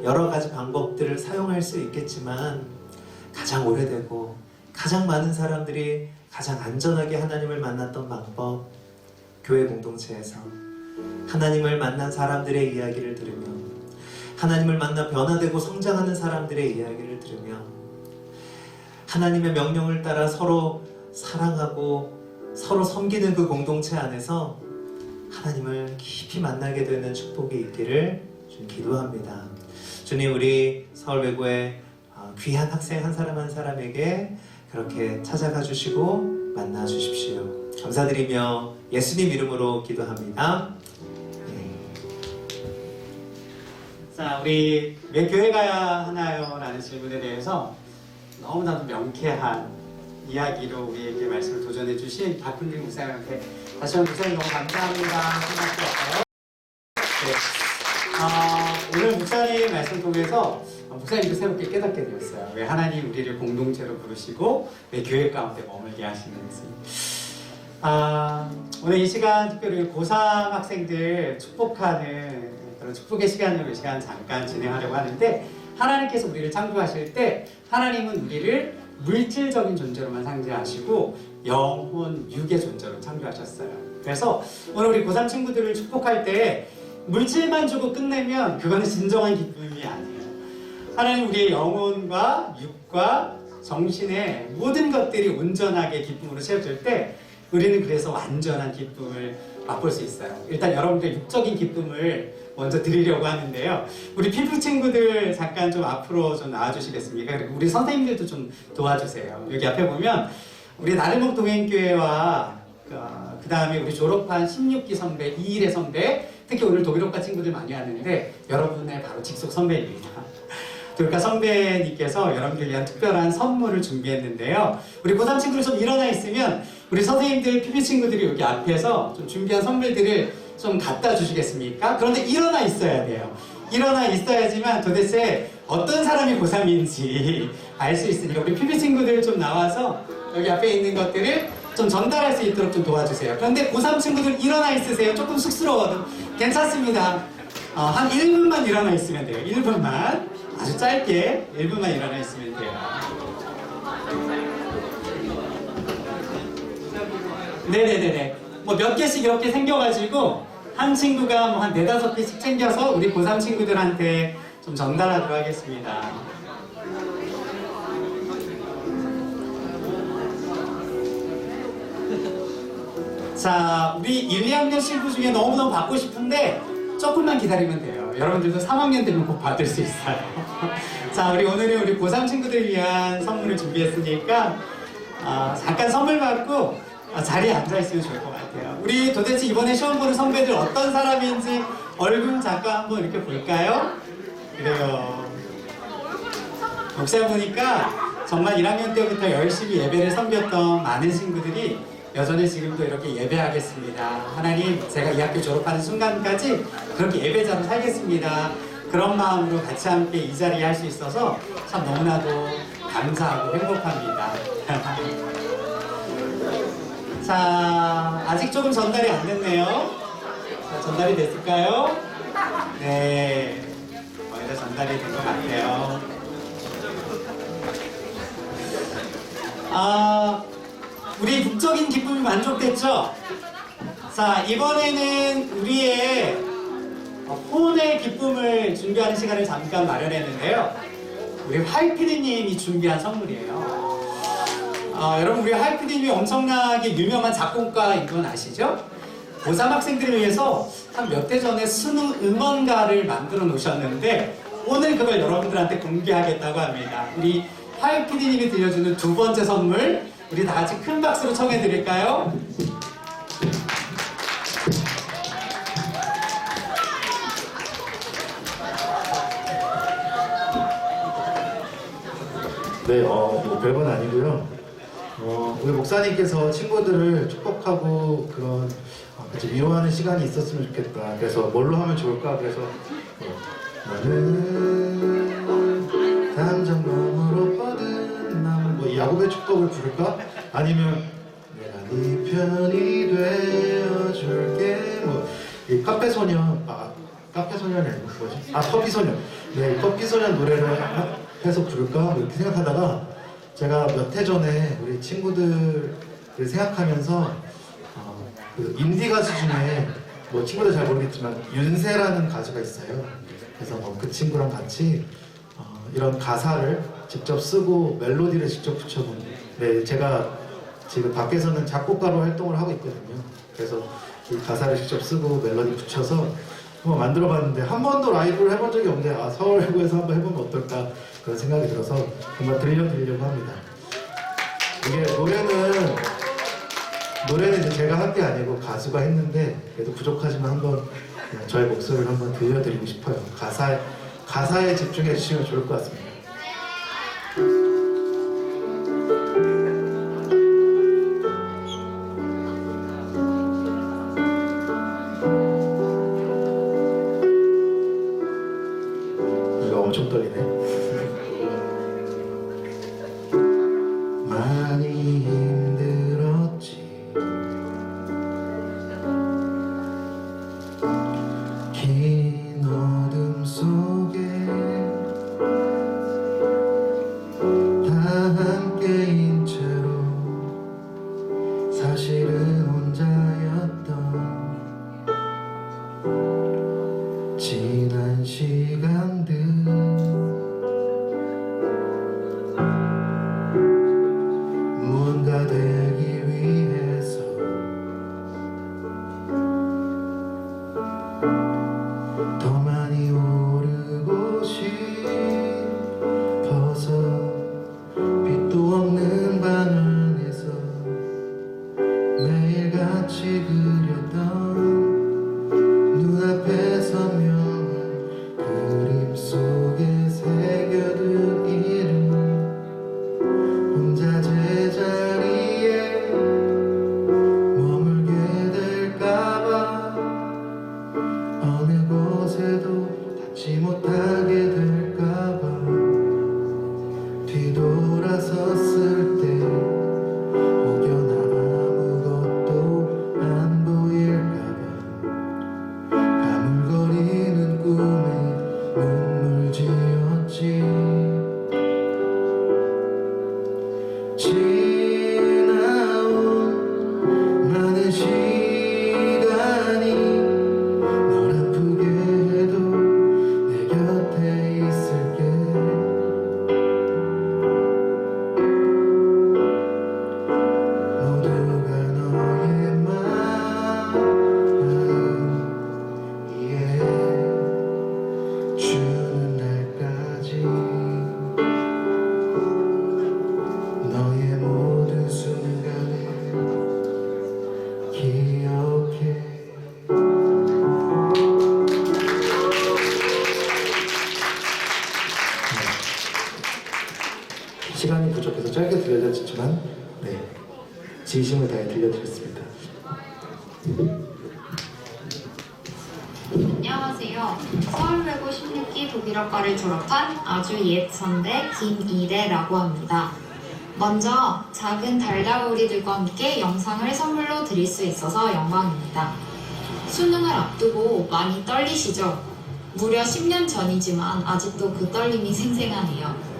여러 가지 방법들을 사용할 수 있겠지만 가장 오래되고 가장 많은 사람들이 가장 안전하게 하나님을 만났던 방법, 교회 공동체에서 하나님을 만난 사람들의 이야기를 들으며 하나님을 만나 변화되고 성장하는 사람들의 이야기를 들으며 하나님의 명령을 따라 서로 사랑하고 서로 섬기는 그 공동체 안에서 하나님을 깊이 만나게 되는 축복이 있기를 좀 기도합니다. 주님, 우리 서울외고의 귀한 학생 한 사람 한 사람에게 그렇게 찾아가 주시고 만나 주십시오. 감사드리며 예수님 이름으로 기도합니다. 자, 우리 왜 교회 가야 하나요? 라는 질문에 대해서 너무나도 명쾌한 이야기로 우리에게 말씀을 도전해 주신 박훈길 목사님한테 다시 한번 목사님 너무 감사합니다. 생각드렸어요. 네. 오늘 목사님 말씀 통해서 목사님도 새롭게 깨닫게 되었어요. 왜 하나님 우리를 공동체로 부르시고 왜 교회 가운데 머물게 하시는지. 오늘 이 시간 특별히 고3 학생들 축복하는 그런 축복의 시간으로 이 시간 잠깐 진행하려고 하는데, 하나님께서 우리를 창조하실 때 하나님은 우리를 물질적인 존재로만 창조하시고 영혼, 육의 존재로 창조하셨어요. 그래서 오늘 우리 고3 친구들을 축복할 때 물질만 주고 끝내면 그거는 진정한 기쁨이 아니에요. 하나님 우리의 영혼과 육과 정신의 모든 것들이 온전하게 기쁨으로 채워질 때 우리는 그래서 완전한 기쁨을 맛볼 수 있어요. 일단 여러분들 육적인 기쁨을 먼저 드리려고 하는데요. 우리 피부 친구들 잠깐 좀 앞으로 좀 나와주시겠습니까? 그리고 우리 선생님들도 좀 도와주세요. 여기 앞에 보면 우리 나르목 동행교회와 그 다음에 우리 졸업한 16기 선배, 2일의 선배, 특히 오늘 독일어과 친구들 많이 하는데 여러분의 바로 직속 선배입니다. 독일어과 선배님께서 여러분들 위한 특별한 선물을 준비했는데요. 우리 고3 친구들 좀 일어나 있으면 우리 선생님들, 피피 친구들이 여기 앞에서 좀 준비한 선물들을 좀 갖다 주시겠습니까? 그런데 일어나 있어야 돼요. 일어나 있어야지만 도대체 어떤 사람이 고3인지 알 수 있으니까 우리 피피 친구들 좀 나와서 여기 앞에 있는 것들을 좀 전달할 수 있도록 좀 도와주세요. 그런데 고3 친구들 일어나 있으세요. 조금 쑥스러워도 괜찮습니다. 한 1분만 일어나 있으면 돼요. 1분만. 아주 짧게 1분만 일어나 있으면 돼요. 네네네네. 뭐 몇 개씩 이렇게 생겨가지고 한 친구가 뭐 한 4-5개씩 챙겨서 우리 고3 친구들한테 좀 전달하도록 하겠습니다. 자, 우리 1, 2학년 친구 중에 너무너무 받고 싶은데 조금만 기다리면 돼요. 여러분들도 3학년 되면 곧 받을 수 있어요. 자, 우리 오늘은 우리 고3 친구들 위한 선물을 준비했으니까 잠깐 선물 받고 자리에 앉아있으면 좋을 것 같아요. 우리 도대체 이번에 시험 보는 선배들 어떤 사람인지 얼굴 잠깐 한번 이렇게 볼까요? 그래요. 목사님 보니까 정말 1학년 때부터 열심히 예배를 섬겼던 많은 친구들이 여전히 지금도 이렇게 예배하겠습니다. 하나님, 제가 이 학교 졸업하는 순간까지 그렇게 예배자로 살겠습니다. 그런 마음으로 같이 함께 이 자리에 할 수 있어서 참 너무나도 감사하고 행복합니다. 자, 아직 조금 전달이 안 됐네요. 자, 전달이 됐을까요? 네, 거의 다 전달이 된 것 같아요. 우리 육적인 기쁨이 만족됐죠? 자, 이번에는 우리의 혼의 기쁨을 준비하는 시간을 잠깐 마련했는데요. 우리 화이피디님이 준비한 선물이에요. 여러분, 우리 화이피디님이 엄청나게 유명한 작곡가인 건 아시죠? 고3 학생들을 위해서 한 몇 해 전에 수능 응원가를 만들어 놓으셨는데 오늘 그걸 여러분들한테 공개하겠다고 합니다. 우리 화이피디님이 들려주는 두 번째 선물, 우리 다 같이 큰 박수로 청해 드릴까요? 네, 뭐 별건 아니고요. 우리 목사님께서 친구들을 축복하고 그런 같이 위로하는 시간이 있었으면 좋겠다. 그래서 뭘로 하면 좋을까? 그래서 나는 담장나무로 뻗은 나무, 뭐 야곱의 축복을 부를까? 아니면 내가 네 편이 되어줄게, 뭐 이 카페소년, 카페소년이 아니고 뭐지? 커피소년. 네, 커피소년 노래를 해서 부를까? 뭐 이렇게 생각하다가 제가 몇 해 전에 우리 친구들을 생각하면서 그 인디 가수 중에 뭐 친구들 잘 모르겠지만 윤세라는 가수가 있어요. 그래서 그 친구랑 같이 이런 가사를 직접 쓰고 멜로디를 직접 붙여본. 네, 제가 지금 밖에서는 작곡가로 활동을 하고 있거든요. 그래서 그 가사를 직접 쓰고 멜로디 붙여서 한번 만들어봤는데 한 번도 라이브를 해본 적이 없는데 서울예고에서 한번 해보면 어떨까 그런 생각이 들어서 한번 들려드리려고 합니다. 이게 노래는 이제 제가 한 게 아니고 가수가 했는데 그래도 부족하지만 한번 저의 목소리를 한번 들려드리고 싶어요. 가사에 집중해 주시면 좋을 것 같습니다. 이거 엄청 떨리네. 많이 힘들었지. 긴 어둠 속에 다 함께인 채로 사실은 혼자였던 지난 시간들 무언가 되기 위해서 더 많이 오르고 싶어서 빛도 없는 방 안에서 매일같이 그렸던 눈앞에 서면 그림 속에 새겨둔 이름 혼자 제자리에 머물게 될까봐 어느 곳에도 닿지 못하게 될까봐 뒤돌아섰을 때 혹여나 아무것도 안 보일까봐 가물거리는 꿈에 눈물 지었지. 지나온 많은 시간이 널 아프게 해도 내 곁에 있을게. 모두가 너의 마음 이해해 주는 날까지 너의 모든 순간을 기억해. 시간이 부족해서 짧게 들려드렸지만 진심을 다해 들려드렸습니다. 안녕하세요. 서울외고 16기 독일어과를 졸업한 아주 옛 선배 김이래라고 합니다. 먼저 작은 달달우리들과 함께 영상을 선물로 드릴 수 있어서 영광입니다. 수능을 앞두고 많이 떨리시죠? 무려 10년 전이지만 아직도 그 떨림이 생생하네요.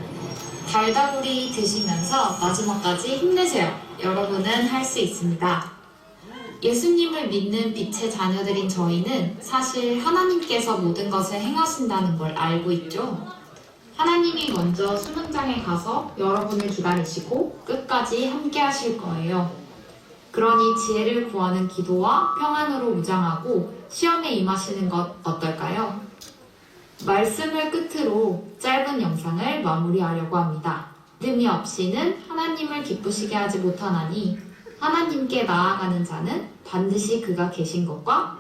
달달우리 드시면서 마지막까지 힘내세요. 여러분은 할 수 있습니다. 예수님을 믿는 빛의 자녀들인 저희는 사실 하나님께서 모든 것을 행하신다는 걸 알고 있죠. 하나님이 먼저 수능장에 가서 여러분을 기다리시고 끝까지 함께 하실 거예요. 그러니 지혜를 구하는 기도와 평안으로 무장하고 시험에 임하시는 것 어떨까요? 말씀을 끝으로 짧은 영상을 마무리하려고 합니다. 믿음이 없이는 하나님을 기쁘시게 하지 못하나니 하나님께 나아가는 자는 반드시 그가 계신 것과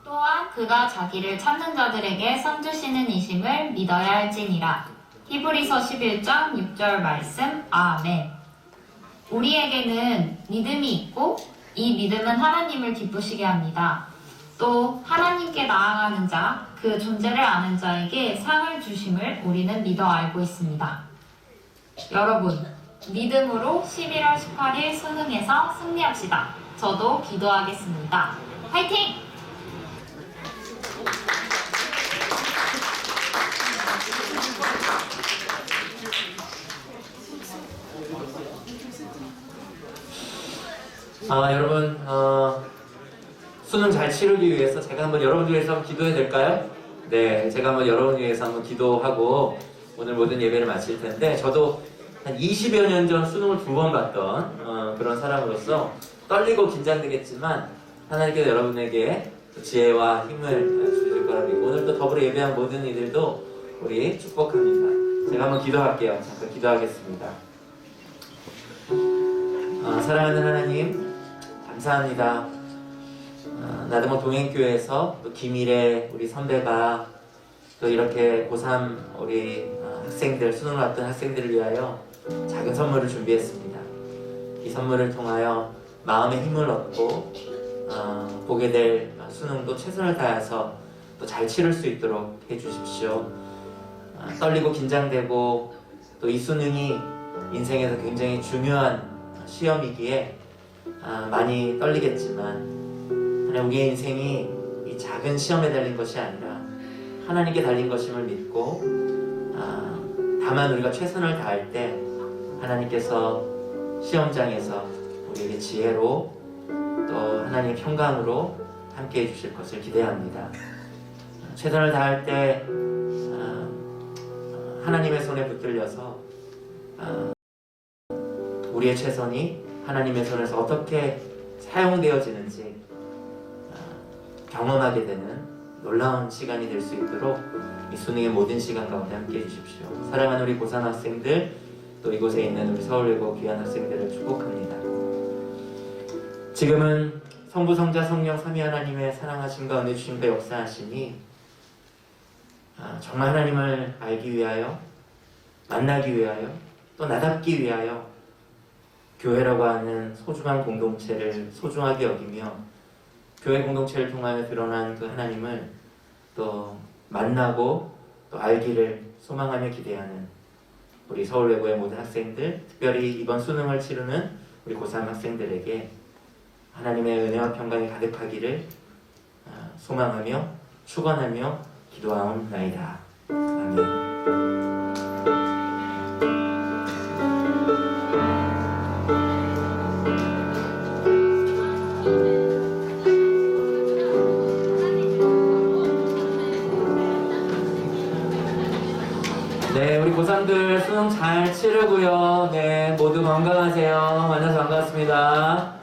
또한 그가 자기를 찾는 자들에게 선 주시는 이심을 믿어야 할지니라. 히브리서 11장 6절 말씀. 아멘. 우리에게는 믿음이 있고 이 믿음은 하나님을 기쁘시게 합니다. 또 하나님께 나아가는 자, 그 존재를 아는 자에게 상을 주심을 우리는 믿어 알고 있습니다. 여러분, 믿음으로 11월 18일 수능에서 승리합시다. 저도 기도하겠습니다. 화이팅! 여러분, 수능 잘 치르기 위해서 제가 한번 여러분을 위해서 한번 기도해도 될까요? 네, 제가 한번 여러분을 위해서 한번 기도하고 오늘 모든 예배를 마칠 텐데, 저도 한 20여 년 전 수능을 2번 봤던 그런 사람으로서 떨리고 긴장되겠지만 하나님께서 여러분에게 지혜와 힘을 주실 거라 믿고 오늘 또 더불어 예배한 모든 이들도 우리 축복합니다. 제가 한번 기도할게요. 잠깐 기도하겠습니다. 사랑하는 하나님 감사합니다. 나드모 동행교회에서 또 김일의 우리 선배가 또 이렇게 고3 우리 학생들, 수능을 앞둔 학생들을 위하여 작은 선물을 준비했습니다. 이 선물을 통하여 마음의 힘을 얻고 보게 될 수능도 최선을 다해서 또 잘 치를 수 있도록 해주십시오. 떨리고 긴장되고 또 이 수능이 인생에서 굉장히 중요한 시험이기에 많이 떨리겠지만 우리의 인생이 이 작은 시험에 달린 것이 아니라 하나님께 달린 것임을 믿고 다만 우리가 최선을 다할 때 하나님께서 시험장에서 우리에게 지혜로 또 하나님의 평강으로 함께 해주실 것을 기대합니다. 최선을 다할 때 하나님의 손에 붙들려서 우리의 최선이 하나님의 손에서 어떻게 사용되어지는지 경험하게 되는 놀라운 시간이 될 수 있도록 이 수능의 모든 시간 가운데 함께 해주십시오. 사랑하는 우리 고3 학생들 또 이곳에 있는 우리 서울외고 귀한 학생들을 축복합니다. 지금은 성부, 성자, 성령 삼위 하나님의 사랑하심과 은혜 주심과 역사하심이 정말 하나님을 알기 위하여 만나기 위하여 또 나답기 위하여 교회라고 하는 소중한 공동체를 소중하게 여기며 교회 공동체를 통하여 드러난 그 하나님을 또 만나고 또 알기를 소망하며 기대하는 우리 서울외고의 모든 학생들, 특별히 이번 수능을 치르는 우리 고3 학생들에게 하나님의 은혜와 평강이 가득하기를 소망하며 축원하며 기도하옵나이다. 아멘. 네, 우리 고3들 수능 잘 치르고요. 네, 모두 건강하세요. 만나서 반갑습니다.